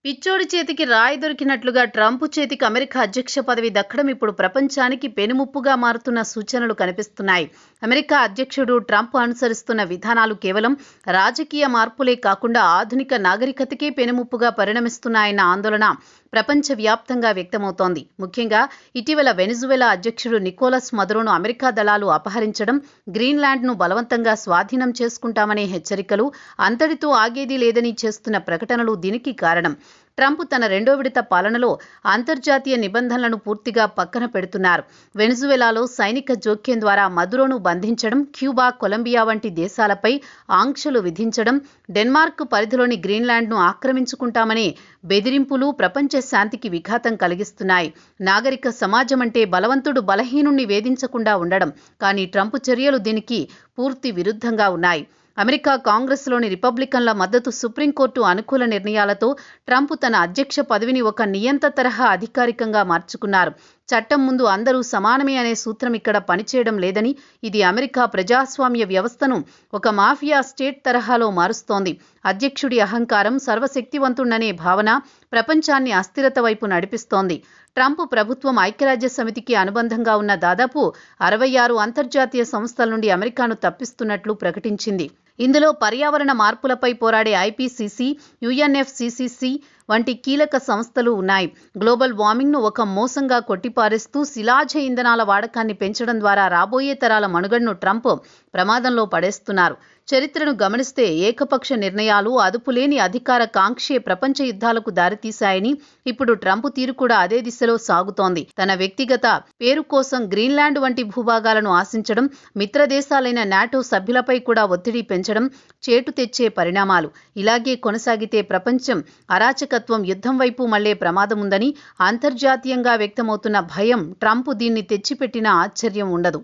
పిచ్చోడి చేతికి రాయి దొరికినట్లుగా ట్రంప్ చేతికి అమెరికా అధ్యక్ష పదవి దక్కడం ఇప్పుడు ప్రపంచానికి పెనుముప్పుగా మారుతున్న సూచనలు కనిపిస్తున్నాయి. అమెరికా అధ్యక్షుడు ట్రంప్ అనుసరిస్తున్న విధానాలు కేవలం రాజకీయ మార్పులే కాకుండా ఆధునిక నాగరికతకే పెనుముప్పుగా పరిణమిస్తున్నాయన్న ఆందోళన ప్రపంచవ్యాప్తంగా వ్యక్తమవుతోంది. ముఖ్యంగా ఇటీవల వెనిజువెలా అధ్యక్షుడు నికోలస్ మదురోను అమెరికా దళాలు అపహరించడం, గ్రీన్లాండ్ను బలవంతంగా స్వాధీనం చేసుకుంటామనే హెచ్చరికలు, అంతటితో ఆగేది లేదని చేస్తున్న ప్రకటనలు దీనికి కారణం. ట్రంప్ తన రెండో విడత పాలనలో అంతర్జాతీయ నిబంధనలను పూర్తిగా పక్కన పెడుతున్నారు. వెనిజువెలాలో సైనిక జోక్యం ద్వారా మదురోను బంధించడం, క్యూబా, కొలంబియా వంటి దేశాలపై ఆంక్షలు విధించడం, డెన్మార్క్ పరిధిలోని గ్రీన్లాండ్ను ఆక్రమించుకుంటామనే బెదిరింపులు ప్రపంచ శాంతికి విఘాతం కలిగిస్తున్నాయి. నాగరిక సమాజం అంటే బలవంతుడు బలహీనుణ్ణి వేధించకుండా ఉండడం. కానీ ట్రంప్ చర్యలు దీనికి పూర్తి విరుద్ధంగా ఉన్నాయి. అమెరికా కాంగ్రెస్లోని రిపబ్లికన్ల మద్దతు, సుప్రీంకోర్టు అనుకూల నిర్ణయాలతో ట్రంప్ తన అధ్యక్ష పదవిని ఒక నియంత తరహా అధికారికంగా మార్చుకున్నారు. చట్టం ముందు అందరూ సమానమే అనే సూత్రం ఇక్కడ పనిచేయడం లేదని, ఇది అమెరికా ప్రజాస్వామ్య వ్యవస్థను ఒక మాఫియా స్టేట్ తరహాలో మారుస్తోంది. అధ్యక్షుడి అహంకారం, సర్వశక్తివంతుడనే భావన ప్రపంచాన్ని అస్థిరత వైపు నడిపిస్తోంది. ట్రంప్ ప్రభుత్వం ఐక్యరాజ్య సమితికి అనుబంధంగా ఉన్న దాదాపు 66 అంతర్జాతీయ సంస్థల నుండి అమెరికాను తప్పిస్తున్నట్లు ప్రకటించింది. ఇందులో పర్యావరణ మార్పులపై పోరాడే ఐపీసీసీ, యుఎన్ఎఫ్సిసిసి వంటి కీలక సంస్థలు ఉన్నాయి. గ్లోబల్ వార్మింగ్ను ఒక మోసంగా కొట్టిపారేస్తూ శిలాజ ఇంధనాల వాడకాన్ని పెంచడం ద్వారా రాబోయే తరాల మనుగడను ట్రంప్ ప్రమాదంలో పడేస్తున్నారు. చరిత్రను గమనిస్తే ఏకపక్ష నిర్ణయాలు, అదుపులేని అధికార కాంక్షే ప్రపంచ యుద్ధాలకు దారితీశాయని, ఇప్పుడు ట్రంప్ తీరు కూడా అదే దిశలో సాగుతోంది. తన వ్యక్తిగత పేరు కోసం గ్రీన్లాండ్ వంటి భూభాగాలను ఆశించడం, మిత్ర దేశాలైన నాటో సభ్యులపై కూడా ఒత్తిడి పెంచడం చేటు తెచ్చే పరిణామాలు. ఇలాగే కొనసాగితే ప్రపంచం అరాచకత్వం, యుద్ధం వైపు మళ్లే ప్రమాదం ఉందని అంతర్జాతీయంగా వ్యక్తమవుతున్న భయం ట్రంప్ దీన్ని తెచ్చిపెట్టినా ఆశ్చర్యం ఉండదు.